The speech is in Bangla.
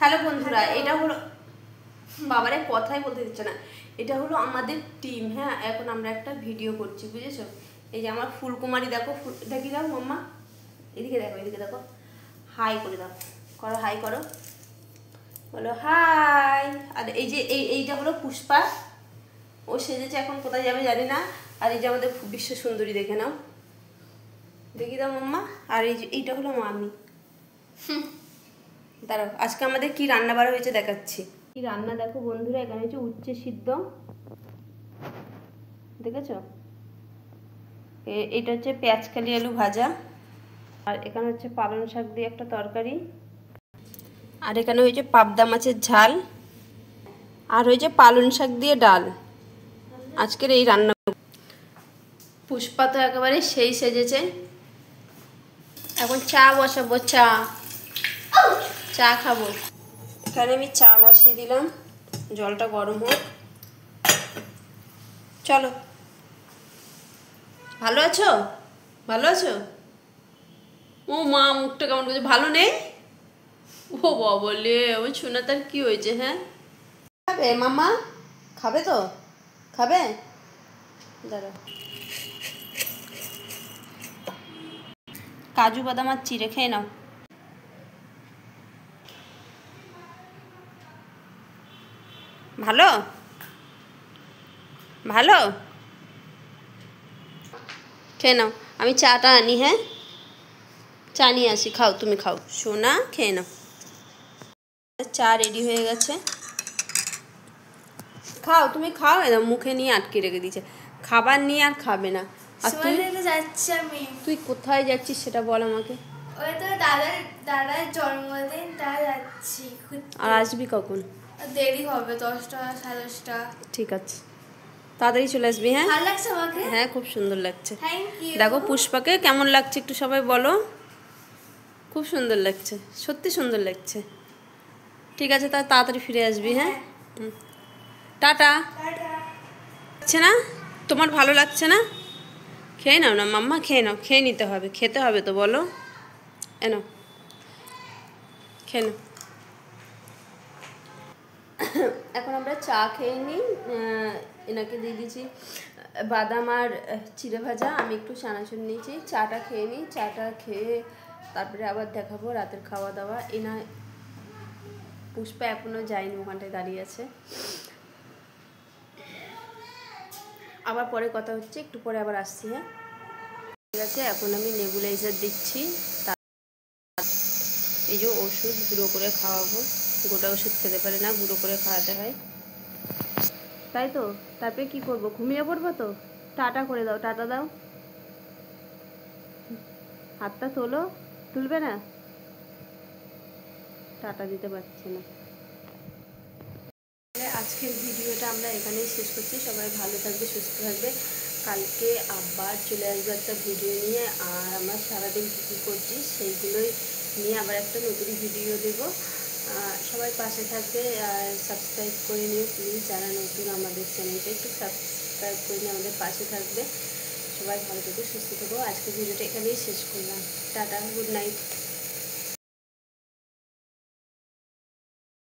হ্যালো বন্ধুরা, এটা হলো বাবারে কথাই বলতে দিচ্ছে না। এটা হলো আমাদের টিম। হ্যাঁ, এখন আমরা একটা ভিডিও করছি, বুঝেছো? এই যে আমার ফুলকুমারী, দেখো দেখি দাও মাম্মা, এদিকে দেখো, এদিকে দেখো, হাই করে দাও, করো হাই করো, বলো হাই। আর এই যে এইটা হলো পুষ্পা, ও সেজেছে, এখন কোথায় যাবে জানি না। আর এই যে আমাদের বিশ্ব সুন্দরী, দেখে নাও, দেখি দাও মাম্মা। আর এই যে এইটা হলো মামি। দাঁড়াও, আজকে আমাদের কি রান্না বাড়া হয়েছে দেখাচ্ছি। কি রান্না দেখো বন্ধুরা, এখানে হচ্ছে উচ্ছে সিদ্ধ, দেখেছো? এটা হচ্ছে পেঁয়াজকালি আলু ভাজা, আর এখানে হচ্ছে পালং শাক দিয়ে একটা তরকারি, আর এখানে হয়েছে পাবদা মাছের ঝাল, আর হয়েছে পালং শাক দিয়ে ডাল। আজকের এই রান্না। পুষ্পা তো একেবারে সেই সেজেছে। এখন চা বসাবো, চা খাবো। এখানে আমি চা বসিয়ে দিলাম, জলটা গরম হোক। চলো। ভালো আছো? ভালো আছো? ও মা, মুখটা কেমন করছে, ভালো নেই? ও বলে ওই শোনা, তার কি হয়েছে? হ্যাঁ, খাবে মামা? খাবে তো? খাবে? দাঁড়াও, কাজু বাদাম আর চিড়ে খেয়ে নাও। ভালো? ভালো? খেয়ে নাও, আমি চাটা আনি। হ্যাঁ, চা নিয়ে আসি, খাও, তুমি খাও সোনা, খেয়ে নাও। চা রেডি হয়ে গেছে, খাও, তুমি খাও। এরকম মুখে নিয়ে আটকে রেখে দিয়েছে, খাবার নিয়ে আর খাবে না। আর তুই কোথায় যাচ্ছিস সেটা বল আমাকে। ওই তো দাদার জন্মদিন, তাই যাচ্ছি। আর আসবি কখন? দেরি হবে, 10টা 10:30। ঠিক আছে, তাড়াতাড়ি চলে আসবি। হ্যাঁ, ভালো লাগছে আমাকে? হ্যাঁ, খুব সুন্দর লাগছে। Thank you. দেখো পুষ্পাকে কেমন লাগছে একটু সবাই বলো। খুব সুন্দর লাগছে, সত্যি সুন্দর লাগছে। ঠিক আছে, তাড়াতাড়ি ফিরে আসবি। হ্যাঁ, টাটা। লাগছে না? তোমার ভালো লাগছে না? খেয়ে নাও না মাম্মা, খেয়ে নাও, খেয়ে নিতে হবে, খেতে হবে তো, বলো। এনো, খেয়ে নাও। এখন আমরা চা খেয়ে নিই। এনাকে দিয়ে দিয়েছি বাদাম আর চিড়ে ভাজা, আমি একটু চানাচুর নিয়েছি। চাটা খেয়ে নিই, চাটা খেয়ে তারপরে আবার দেখাবো রাতের খাওয়া দাওয়া। এনা পুষ্পা এখনও যায়নি, ওখানটায় দাঁড়িয়ে আছে। আবার পরে কথা হচ্ছে, একটু পরে আবার আসছি। হ্যাঁ, ঠিক আছে। এখন আমি নেবুলাইজার দিচ্ছি, এই যে ওষুধ গুঁড়ো করে খাওয়াবো। গোটা ওষুধ খেতে পারে না, গুঁড়ো করে খাওয়াতে হয়, তাই তো। তারপরে কি করবো, ঘুমিয়ে পড়বো তো। টাটা করে দাও, টাটা দাও, হাতটা তোলো, তুলবে না, টাটা দিতে পারছে না। আজকের ভিডিওটা আমরা এখানেই শেষ করছি। সবাই ভালো থাকবে, সুস্থ থাকবে। কালকে আবার চলে আসবো একটা ভিডিও নিয়ে, আর আমরা সারাদিন কী করছি সেইগুলোই নিয়ে আবার একটা নতুন ভিডিও দেব। সবাই পাশে থাকবে, আর সাবস্ক্রাইব করে নিও প্লিজ। যারা নতুন আমাদের চ্যানেলটা একটু সাবস্ক্রাইব করে নিয়ে আমাদের পাশে থাকবে। সবাই ভালো থাকবে, সুস্থ থাকবো। আজকের ভিডিওটা এখানেই শেষ করলাম। Tata, good night.